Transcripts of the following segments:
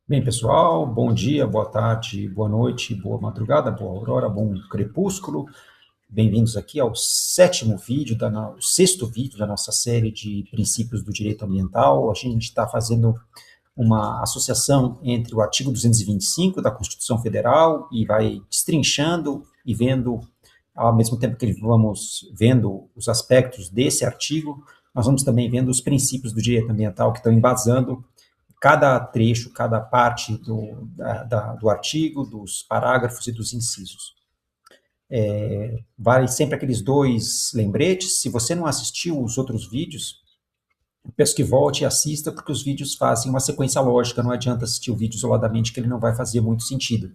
Bem, pessoal, bom dia, boa tarde, boa noite, boa madrugada, boa aurora, bom crepúsculo. Bem-vindos aqui ao o sexto vídeo da nossa série de princípios do direito ambiental. A gente está fazendo uma associação entre o artigo 225 da Constituição Federal e vai destrinchando e vendo, ao mesmo tempo que vamos vendo os aspectos desse artigo, nós vamos também vendo os princípios do direito ambiental que estão embasando cada trecho, cada parte do artigo, dos parágrafos e dos incisos. Vale sempre aqueles dois lembretes. Se você não assistiu os outros vídeos, eu peço que volte e assista, porque os vídeos fazem uma sequência lógica, não adianta assistir o vídeo isoladamente, que ele não vai fazer muito sentido.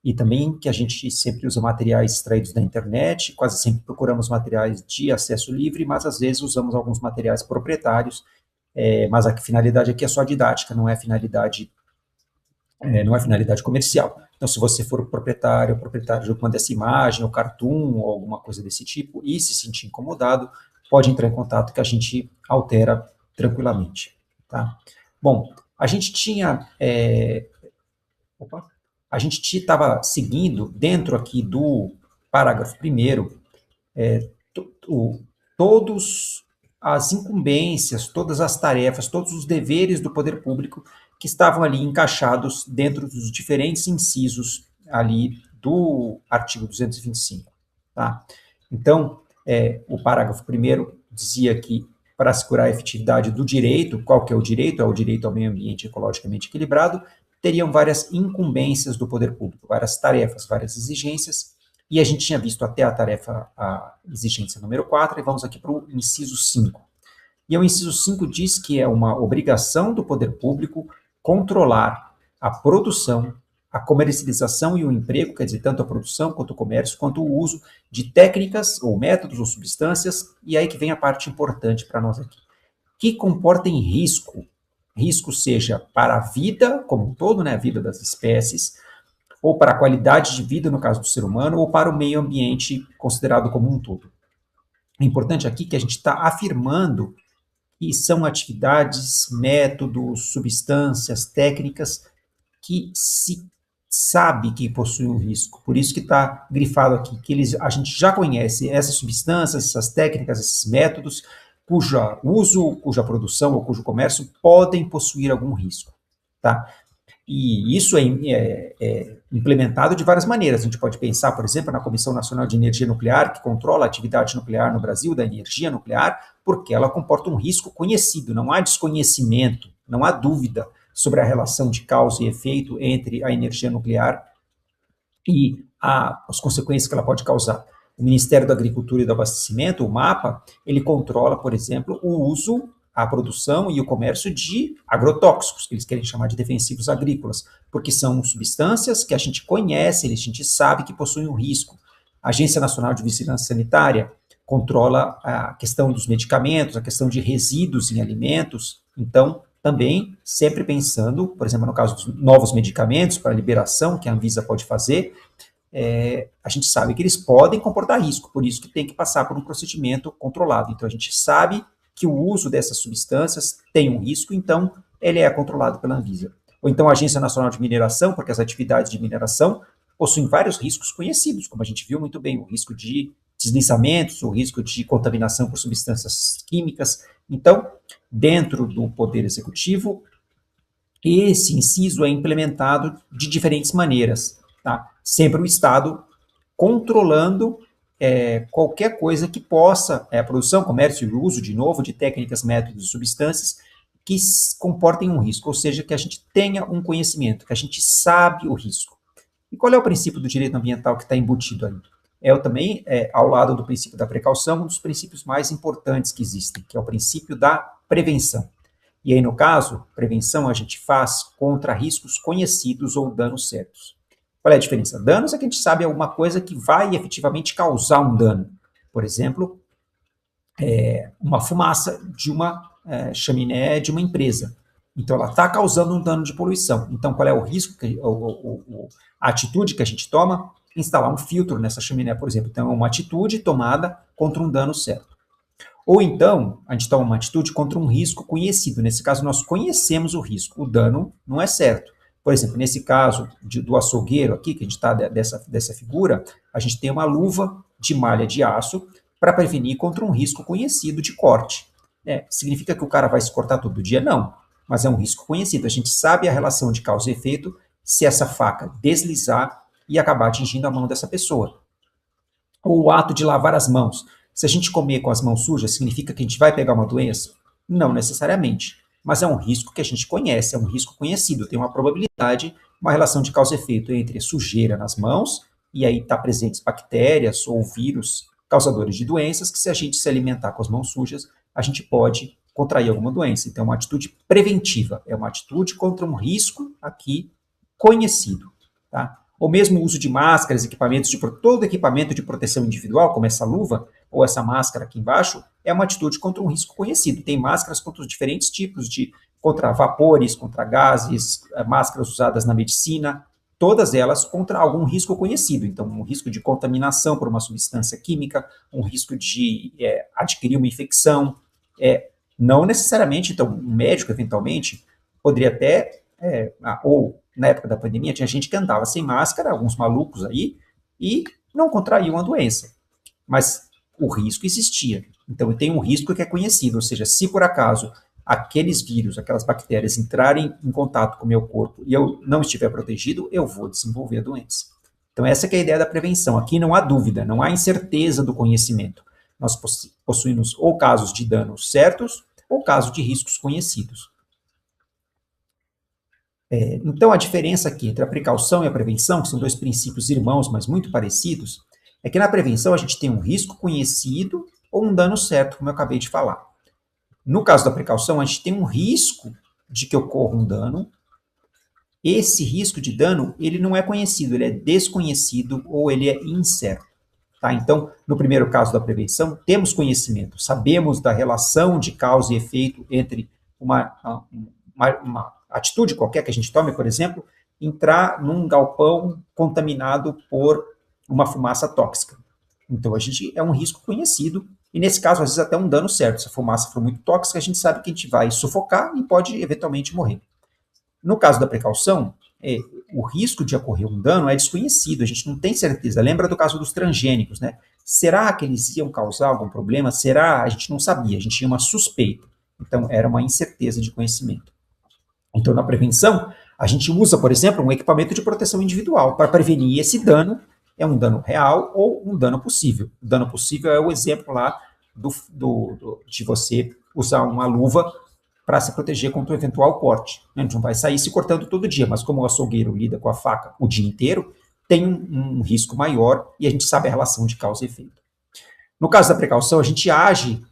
E também que a gente sempre usa materiais extraídos da internet, quase sempre procuramos materiais de acesso livre, mas às vezes usamos alguns materiais proprietários, mas a finalidade aqui é só didática, não é finalidade comercial. Então, se você for proprietário de alguma dessa imagem, ou cartoon, ou alguma coisa desse tipo, e se sentir incomodado, pode entrar em contato que a gente altera tranquilamente. Tá? Bom, a gente tinha. Opa, a gente estava seguindo, dentro aqui do parágrafo primeiro, todos as incumbências, todas as tarefas, todos os deveres do poder público que estavam ali encaixados dentro dos diferentes incisos ali do artigo 225. Tá? Então, o parágrafo primeiro dizia que para assegurar a efetividade do direito, qual que é o direito? É o direito ao meio ambiente ecologicamente equilibrado, teriam várias incumbências do poder público, várias tarefas, várias exigências, e a gente tinha visto até a exigência número 4, e vamos aqui para o inciso 5. E o inciso 5 diz que é uma obrigação do poder público controlar a produção, a comercialização e o emprego, quer dizer, tanto a produção quanto o comércio, quanto o uso de técnicas ou métodos ou substâncias, e aí que vem a parte importante para nós aqui, que comportem risco, risco seja para a vida como um todo, né, a vida das espécies, ou para a qualidade de vida, no caso do ser humano, ou para o meio ambiente considerado como um todo. É importante aqui que a gente está afirmando que são atividades, métodos, substâncias, técnicas que se sabe que possuem um risco. Por isso que está grifado aqui que a gente já conhece essas substâncias, essas técnicas, esses métodos, cuja uso, cuja produção ou cujo comércio podem possuir algum risco. Tá? E isso é implementado de várias maneiras. A gente pode pensar, por exemplo, na Comissão Nacional de Energia Nuclear, que controla a atividade nuclear no Brasil, da energia nuclear, porque ela comporta um risco conhecido, não há desconhecimento, não há dúvida sobre a relação de causa e efeito entre a energia nuclear e as consequências que ela pode causar. O Ministério da Agricultura e do Abastecimento, o MAPA, ele controla, por exemplo, o uso, a produção e o comércio de agrotóxicos, que eles querem chamar de defensivos agrícolas, porque são substâncias que a gente conhece, a gente sabe que possuem um risco. A Agência Nacional de Vigilância Sanitária controla a questão dos medicamentos, a questão de resíduos em alimentos. Então, também sempre pensando, por exemplo, no caso dos novos medicamentos para liberação que a Anvisa pode fazer, a gente sabe que eles podem comportar risco, por isso que tem que passar por um procedimento controlado. Então, a gente sabe que o uso dessas substâncias tem um risco, então ele é controlado pela Anvisa. Ou então a Agência Nacional de Mineração, porque as atividades de mineração possuem vários riscos conhecidos, como a gente viu muito bem, o risco de deslizamentos, o risco de contaminação por substâncias químicas. Então, dentro do Poder Executivo, esse inciso é implementado de diferentes maneiras. Tá? Sempre o Estado controlando qualquer coisa que possa, a produção, comércio e uso, de novo, de técnicas, métodos e substâncias que comportem um risco, ou seja, que a gente tenha um conhecimento, que a gente sabe o risco. E qual é o princípio do direito ambiental que está embutido aí? Também, ao lado do princípio da precaução, um dos princípios mais importantes que existem, que é o princípio da prevenção. E aí, no caso, prevenção a gente faz contra riscos conhecidos ou danos certos. Qual é a diferença? Danos é que a gente sabe alguma coisa que vai efetivamente causar um dano. Por exemplo, uma fumaça de uma chaminé de uma empresa. Então, ela está causando um dano de poluição. Então, qual é o risco, a atitude que a gente toma? Instalar um filtro nessa chaminé, por exemplo. Então, é uma atitude tomada contra um dano certo. Ou então, a gente toma uma atitude contra um risco conhecido. Nesse caso, nós conhecemos o risco. O dano não é certo, Por exemplo, nesse caso do açougueiro aqui, que a gente está dessa figura, a gente tem uma luva de malha de aço para prevenir contra um risco conhecido de corte. Significa que o cara vai se cortar todo dia? Não, mas é um risco conhecido. A gente sabe a relação de causa e efeito se essa faca deslizar e acabar atingindo a mão dessa pessoa. Ou o ato de lavar as mãos. Se a gente comer com as mãos sujas, significa que a gente vai pegar uma doença? Não necessariamente, mas é um risco que a gente conhece, é um risco conhecido, tem uma probabilidade, uma relação de causa e efeito entre sujeira nas mãos, e aí está presentes bactérias ou vírus causadores de doenças, que se a gente se alimentar com as mãos sujas, a gente pode contrair alguma doença. Então, é uma atitude preventiva, é uma atitude contra um risco aqui conhecido, tá? Ou mesmo o uso de máscaras, equipamentos, todo equipamento de proteção individual, como essa luva ou essa máscara aqui embaixo, é uma atitude contra um risco conhecido. Tem máscaras contra os diferentes tipos contra vapores, contra gases, máscaras usadas na medicina, todas elas contra algum risco conhecido. Então, um risco de contaminação por uma substância química, um risco de adquirir uma infecção. Não necessariamente, então, um médico, eventualmente, poderia até, ou na época da pandemia, tinha gente que andava sem máscara, alguns malucos aí, e não contraía uma doença. Mas o risco existia. Então, eu tenho um risco que é conhecido, ou seja, se por acaso aqueles vírus, aquelas bactérias entrarem em contato com o meu corpo e eu não estiver protegido, eu vou desenvolver a doença. Então, essa que é a ideia da prevenção. Aqui não há dúvida, não há incerteza do conhecimento. Nós possuímos ou casos de danos certos ou casos de riscos conhecidos. Então, a diferença aqui entre a precaução e a prevenção, que são dois princípios irmãos, mas muito parecidos, é que na prevenção a gente tem um risco conhecido ou um dano certo, como eu acabei de falar. No caso da precaução, a gente tem um risco de que ocorra um dano. Esse risco de dano, ele não é conhecido, ele é desconhecido ou ele é incerto. Tá? Então, no primeiro caso da prevenção, temos conhecimento, sabemos da relação de causa e efeito entre uma atitude qualquer que a gente tome, por exemplo, entrar num galpão contaminado por uma fumaça tóxica. Então, é um risco conhecido, e nesse caso, às vezes até um dano certo. Se a fumaça for muito tóxica, a gente sabe que a gente vai sufocar e pode eventualmente morrer. No caso da precaução, o risco de ocorrer um dano é desconhecido, a gente não tem certeza. Lembra do caso dos transgênicos, né? Será que eles iam causar algum problema? Será? A gente não sabia, a gente tinha uma suspeita. Então, era uma incerteza de conhecimento. Então, na prevenção, a gente usa, por exemplo, um equipamento de proteção individual para prevenir esse dano. É um dano real ou um dano possível. O dano possível é o exemplo lá de você usar uma luva para se proteger contra o eventual corte. A gente não vai sair se cortando todo dia, mas como o açougueiro lida com a faca o dia inteiro, tem um risco maior e a gente sabe a relação de causa e efeito. No caso da precaução, a gente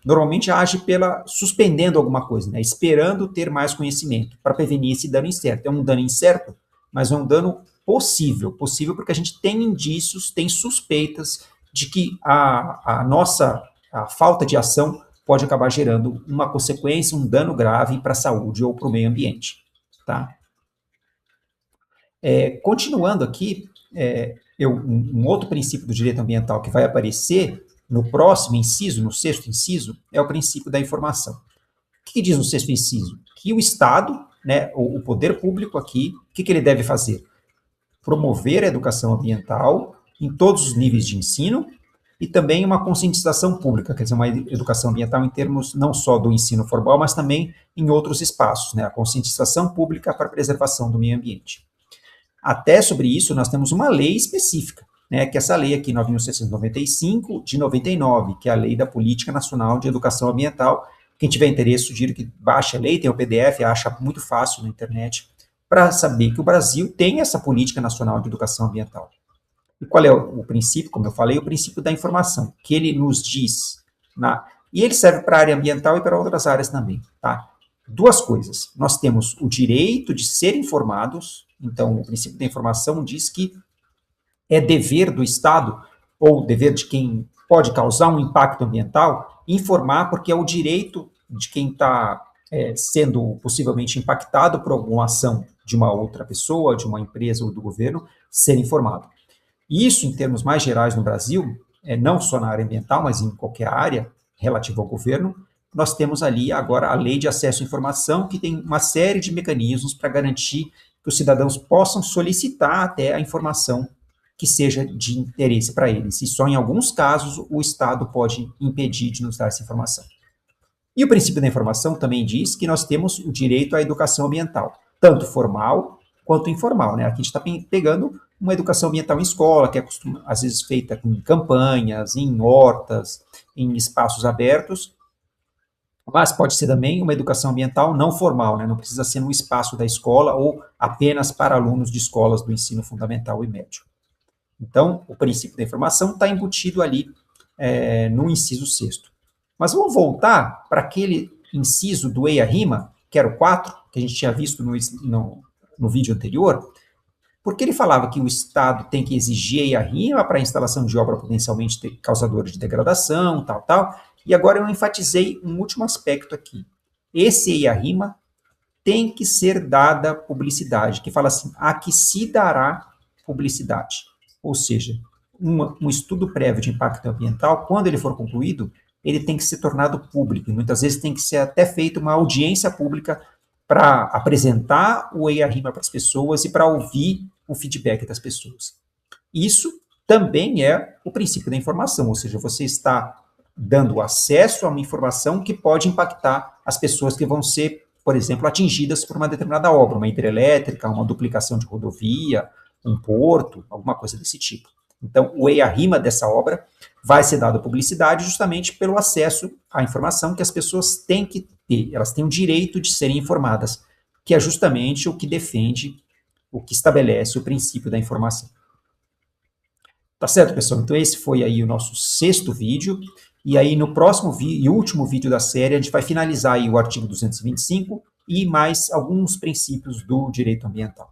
normalmente age suspendendo alguma coisa, né, esperando ter mais conhecimento para prevenir esse dano incerto. É um dano incerto, mas é um dano possível porque a gente tem indícios, tem suspeitas de que a falta de ação pode acabar gerando uma consequência, um dano grave para a saúde ou para o meio ambiente. Tá? Continuando aqui, um outro princípio do direito ambiental que vai aparecer no próximo inciso, no sexto inciso, é o princípio da informação. O que diz no sexto inciso? Que o Estado, né, o poder público aqui, o que ele deve fazer? Promover a educação ambiental em todos os níveis de ensino e também uma conscientização pública, quer dizer, uma educação ambiental em termos não só do ensino formal, mas também em outros espaços, né, a conscientização pública para a preservação do meio ambiente. Até sobre isso, nós temos uma lei específica, né, que é essa lei aqui, 9.695, de 99, que é a Lei da Política Nacional de Educação Ambiental. Quem tiver interesse, sugiro que baixe a lei, tem o PDF, acha muito fácil na internet, para saber que o Brasil tem essa Política Nacional de Educação Ambiental. E qual é o princípio? Como eu falei, o princípio da informação, que ele nos diz, e ele serve para a área ambiental e para outras áreas também, tá? Duas coisas, nós temos o direito de ser informados, então o princípio da informação diz que é dever do Estado, ou dever de quem pode causar um impacto ambiental, informar, porque é o direito de quem está sendo possivelmente impactado por alguma ação de uma outra pessoa, de uma empresa ou do governo, ser informado. Isso, em termos mais gerais no Brasil, não só na área ambiental, mas em qualquer área relativa ao governo, nós temos ali agora a Lei de Acesso à Informação, que tem uma série de mecanismos para garantir que os cidadãos possam solicitar até a informação que seja de interesse para eles. E só em alguns casos o Estado pode impedir de nos dar essa informação. E o princípio da informação também diz que nós temos o direito à educação ambiental, tanto formal quanto informal, né? Aqui a gente está pegando uma educação ambiental em escola, que é às vezes feita em campanhas, em hortas, em espaços abertos, mas pode ser também uma educação ambiental não formal, né? Não precisa ser no espaço da escola ou apenas para alunos de escolas do ensino fundamental e médio. Então, o princípio da informação está embutido ali no inciso 6º. Mas vamos voltar para aquele inciso do EIA-RIMA, que era o 4, que a gente tinha visto no vídeo anterior, porque ele falava que o Estado tem que exigir EIA-RIMA para a instalação de obra potencialmente causadora de degradação, tal. E agora eu enfatizei um último aspecto aqui. Esse EIA-RIMA tem que ser dada publicidade, que fala assim, a que se dará publicidade. Ou seja, um estudo prévio de impacto ambiental, quando ele for concluído, ele tem que ser tornado público. E muitas vezes tem que ser até feita uma audiência pública para apresentar o EIA-RIMA para as pessoas e para ouvir o feedback das pessoas. Isso também é o princípio da informação, ou seja, você está dando acesso a uma informação que pode impactar as pessoas que vão ser, por exemplo, atingidas por uma determinada obra, uma hidrelétrica, uma duplicação de rodovia, um porto, alguma coisa desse tipo. Então, o EIA-RIMA dessa obra vai ser dado publicidade justamente pelo acesso à informação que as pessoas têm que ter. Elas têm o direito de serem informadas, que é justamente o que defende, o que estabelece o princípio da informação. Tá certo, pessoal? Então, esse foi aí o nosso 6º vídeo. E aí, no próximo e último vídeo da série, a gente vai finalizar aí o artigo 225 e mais alguns princípios do direito ambiental.